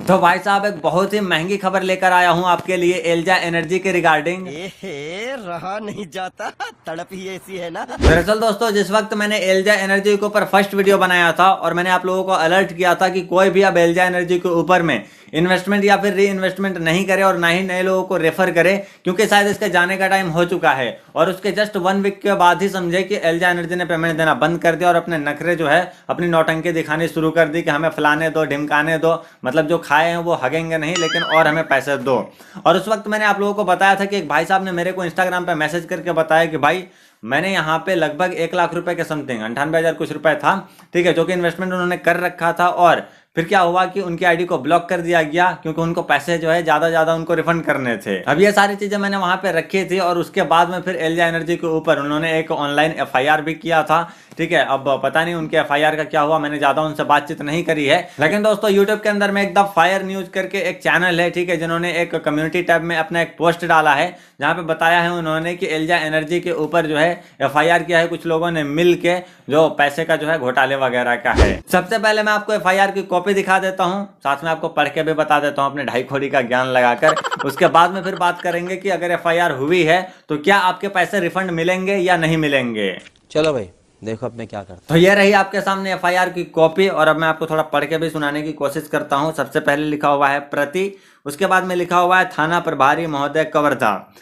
तो भाई साहब एक बहुत ही महंगी खबर लेकर आया हूँ आपके लिए एल्जा एनर्जी के रिगार्डिंग। रहा नहीं जाता, तड़प ही ऐसी है ना। दरअसल दोस्तों जिस वक्त मैंने एल्जा एनर्जी के ऊपर फर्स्ट वीडियो बनाया था और मैंने आप लोगों को अलर्ट किया था कि कोई भी अब एल्जा एनर्जी के ऊपर में इन्वेस्टमेंट या फिर री इन्वेस्टमेंट नहीं करे और ना ही नए लोगों को रेफर करे, क्योंकि शायद इसके जाने का टाइम हो चुका है। और उसके जस्ट 1 वीक के बाद ही समझे कि एल्जा एनर्जी ने पेमेंट देना बंद कर दिया और अपने नखरे जो है अपनी नौटंकी दिखानी शुरू कर दी कि हमें फलाने दो ढिमकाने दो, मतलब जो खाए हैं वो हगेंगे नहीं लेकिन और हमें पैसे दो। और उस वक्त मैंने आप लोगों को बताया था कि एक भाई साहब ने मेरे को इंस्टाग्राम पे मैसेज करके बताया कि भाई मैंने यहाँ पे लगभग 1 लाख रुपए के समथिंग 98,000 कुछ रुपए था, ठीक है, जो कि इन्वेस्टमेंट उन्होंने कर रखा था। और फिर क्या हुआ कि उनकी आईडी को ब्लॉक कर दिया गया क्योंकि उनको पैसे जो है ज्यादा उनको रिफंड करने थे। अब ये सारी चीजें मैंने वहां पे रखी थी और उसके बाद में फिर एल्जा एनर्जी के ऊपर उन्होंने एक ऑनलाइन एफआईआर भी किया था, ठीक है। अब पता नहीं उनके एफआईआर का क्या हुआ, मैंने ज्यादा उनसे बातचीत नहीं करी है। लेकिन दोस्तों यूट्यूब के अंदर में एक द फायर न्यूज करके एक चैनल है, ठीक है, जिन्होंने एक कम्युनिटी टैब में अपना एक पोस्ट डाला है जहां पे बताया है उन्होंने कि एल्जा एनर्जी के ऊपर जो है एफआईआर किया है कुछ लोगों ने मिल के, जो पैसे का जो है घोटाले वगैरह का है। सबसे पहले मैं आपको एफआईआर की कॉपी दिखा देता हूं, साथ में आपको पढ़ के भी बता देता हूं अपने ढाई खोड़ी का ज्ञान लगाकर। उसके बाद में फिर बात करेंगे कि अगर एफआईआर हुई है तो क्या आपके पैसे रिफंड मिलेंगे या नहीं मिलेंगे। चलो भाई देखो अब मैं क्या करता। तो ये रही आपके सामने एफआईआर की कॉपी और अब मैं आपको थोड़ा पढ़ के भी सुनाने की कोशिश करता हूं। सबसे पहले लिखा हुआ है प्रति, उसके बाद में लिखा हुआ है थाना प्रभारी महोदय कवर्धा,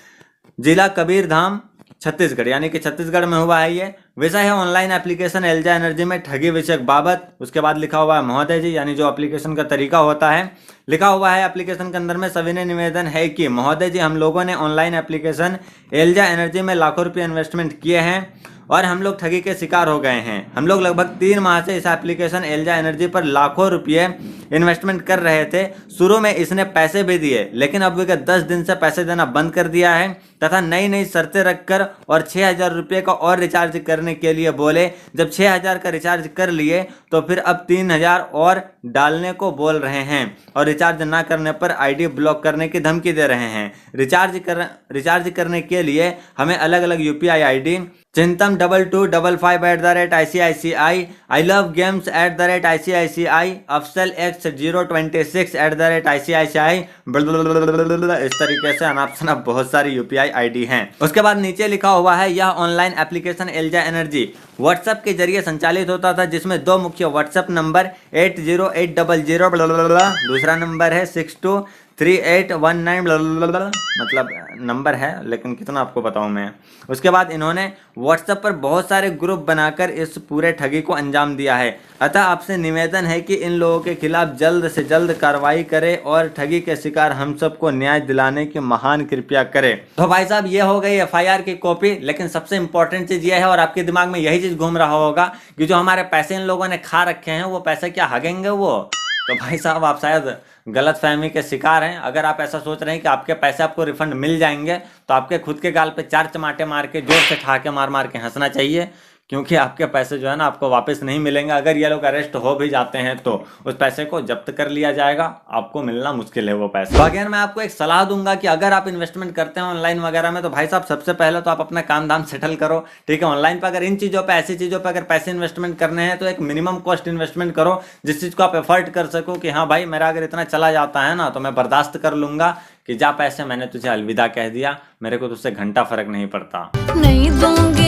जिला कबीरधाम, छत्तीसगढ़, यानी कि छत्तीसगढ़ में हुआ है ये। विषय है ऑनलाइन एप्लीकेशन एल्जा एनर्जी में ठगी विषयक बाबत। उसके बाद लिखा हुआ है महोदय जी, यानी जो एप्लीकेशन का तरीका होता है। लिखा हुआ है एप्लीकेशन के अंदर में सविनय निवेदन है कि महोदय जी हम लोगों ने ऑनलाइन एप्लीकेशन एल्जा एनर्जी में लाखों रुपये इन्वेस्टमेंट किए हैं और हम लोग ठगी के शिकार हो गए हैं। हम लोग लगभग 3 माह से इस एप्लीकेशन एल्जा एनर्जी पर लाखों रुपये इन्वेस्टमेंट कर रहे थे। शुरू में इसने पैसे भी दिए लेकिन अब विगत 10 दिन से पैसे देना बंद कर दिया है तथा नई शर्तें रखकर और 6,000 रुपये का और रिचार्ज करने के लिए बोले। जब 6,000 का रिचार्ज कर लिए तो फिर अब 3,000 और डालने को बोल रहे हैं और रिचार्ज ना करने पर आईडी ब्लॉक करने की धमकी दे रहे हैं। रिचार्ज करने के लिए हमें अलग अलग यूपीआई आईडी चिंतम 2255@ICICI, I love games @ICICI, अफसल X 026 @ICICI, इस तरीके से अनाप शनाप बहुत सारी यूपीआई आईडी हैं। उसके बाद नीचे लिखा हुआ है यह ऑनलाइन एप्लीकेशन एल्जा एनर्जी व्हाट्सएप के जरिए संचालित होता था, जिसमें 2 मुख्य व्हाट्सएप नंबर 80800, दूसरा नंबर है 623819, मतलब नंबर है लेकिन कितना आपको बताऊं मैं। उसके बाद इन्होंने व्हाट्सएप पर बहुत सारे ग्रुप बनाकर इस पूरे ठगी को अंजाम दिया है। अतः आपसे निवेदन है कि इन लोगों के खिलाफ जल्द से जल्द कार्रवाई करें और ठगी के शिकार हम सबको न्याय दिलाने की महान कृपया करें। तो भाई साहब ये हो गई एफआईआर की कॉपी, लेकिन सबसे इंपॉर्टेंट चीज ये है और आपके दिमाग में यही चीज घूम रहा होगा कि जो हमारे पैसे इन लोगों ने खा रखे हैं वो पैसे क्या हगेंगे वो। तो भाई साहब आप शायद गलत फहमी के शिकार हैं। अगर आप ऐसा सोच रहे हैं कि आपके पैसे आपको रिफंड मिल जाएंगे तो आपके खुद के गाल पे 4 चमाटे मार के जोर से ठहाके मार के हंसना चाहिए, क्योंकि आपके पैसे जो है ना आपको वापस नहीं मिलेंगे। अगर ये लोग अरेस्ट हो भी जाते हैं तो उस पैसे को जब्त कर लिया जाएगा, आपको मिलना मुश्किल है वो पैसे। अगर मैं आपको एक सलाह दूंगा कि अगर आप इन्वेस्टमेंट करते हैं ऑनलाइन वगैरह में तो भाई साहब सबसे पहले तो आप अपना काम धाम सेटल करो, ठीक है। ऑनलाइन पर अगर इन चीज़ों पर ऐसी चीज़ों पर अगर पैसे इन्वेस्टमेंट करने हैं तो एक मिनिमम कॉस्ट इन्वेस्टमेंट करो, जिस चीज़ को आप एफर्ट कर सको कि हाँ भाई मेरा अगर इतना चला जाता है ना तो मैं बर्दाश्त कर लूंगा कि जा पैसे मैंने तुझे अलविदा कह दिया, मेरे को तुझसे घंटा फर्क नहीं पड़ता। नहीं दूंगे।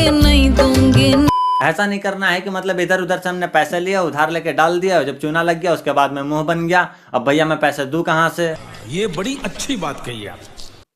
ऐसा नहीं करना है कि मतलब इधर उधर से हमने पैसे लिया उधार लेके डाल दिया, जब चूना लग गया उसके बाद में मुंह बन गया, अब भैया मैं पैसे दूं कहां से। ये बड़ी अच्छी बात कही आप।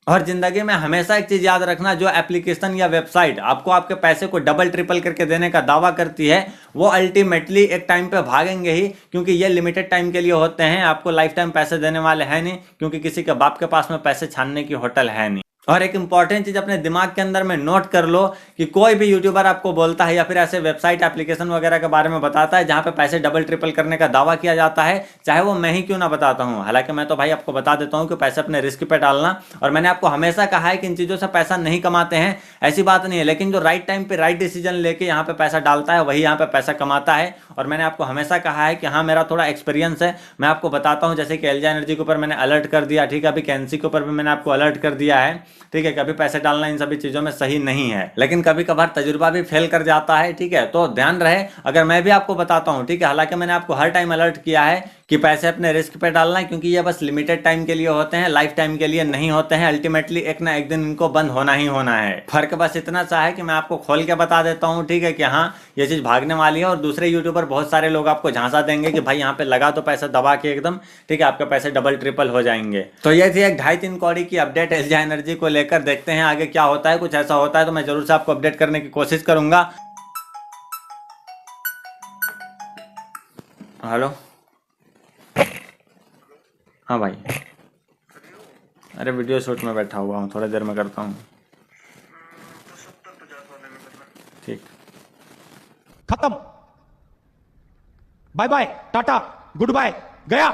और जिंदगी में हमेशा एक चीज याद रखना, जो एप्लीकेशन या वेबसाइट आपको आपके पैसे को डबल ट्रिपल करके देने का दावा करती है वो अल्टीमेटली एक टाइम पे भागेंगे ही, क्योंकि ये लिमिटेड टाइम के लिए होते हैं, आपको लाइफ टाइम पैसे देने वाले हैं नहीं, क्योंकि किसी के बाप के पास में पैसे छानने की होटल है नहीं। और एक इंपॉर्टेंट चीज अपने दिमाग के अंदर में नोट कर लो कि कोई भी यूट्यूबर आपको बोलता है या फिर ऐसे वेबसाइट एप्लीकेशन वगैरह के बारे में बताता है जहां पे पैसे डबल ट्रिपल करने का दावा किया जाता है, चाहे वो मैं ही क्यों ना बताता हूं। हालांकि मैं तो भाई आपको बता देता हूं कि पैसे अपने रिस्क पे डालना, और मैंने आपको हमेशा कहा है कि इन चीजों से पैसा नहीं कमाते हैं, ऐसी बात नहीं है, लेकिन जो राइट टाइम पे राइट डिसीजन लेके यहाँ पे पैसा डालता है वही यहाँ पे पैसा कमाता है। और मैंने आपको हमेशा कहा है कि हाँ मेरा थोड़ा एक्सपीरियंस है, मैं आपको बताता हूँ, जैसे कि एल्जा एनर्जी के ऊपर मैंने अलर्ट कर दिया, ठीक है, अभी कैंसी के ऊपर भी मैंने आपको अलर्ट कर दिया है, ठीक है। कभी पैसे डालना इन सभी चीजों में सही नहीं है, लेकिन कभी कभार तजुर्बा भी फेल कर जाता है, ठीक है, तो ध्यान रहे। अगर मैं भी आपको बताता हूं, ठीक है, हालांकि मैंने आपको हर टाइम अलर्ट किया है कि पैसे अपने रिस्क पे डालना है, क्योंकि ये बस लिमिटेड टाइम के लिए होते हैं, लाइफ टाइम के लिए नहीं होते हैं। अल्टीमेटली एक ना एक दिन इनको बंद होना ही होना है। फर्क बस इतना सा है कि मैं आपको खोल के बता देता हूँ, ठीक है, कि हाँ ये चीज भागने वाली है। और दूसरे यूट्यूबर बहुत सारे लोग आपको झांसा देंगे कि भाई यहाँ पे लगा तो पैसा दबा के एकदम, ठीक है, आपके पैसे डबल ट्रिपल हो जाएंगे। तो ये थी एक 2.5-3 कौड़ी की अपडेट एलजा एनर्जी को लेकर। देखते हैं आगे क्या होता है। कुछ ऐसा होता है तो मैं जरूर से आपको अपडेट करने की कोशिश करूंगा। हेलो, हाँ भाई, अरे वीडियो शूट में बैठा हुआ हूँ, थोड़ी देर में करता हूँ। ठीक, खत्म, bye bye, ta ta, goodbye, गया।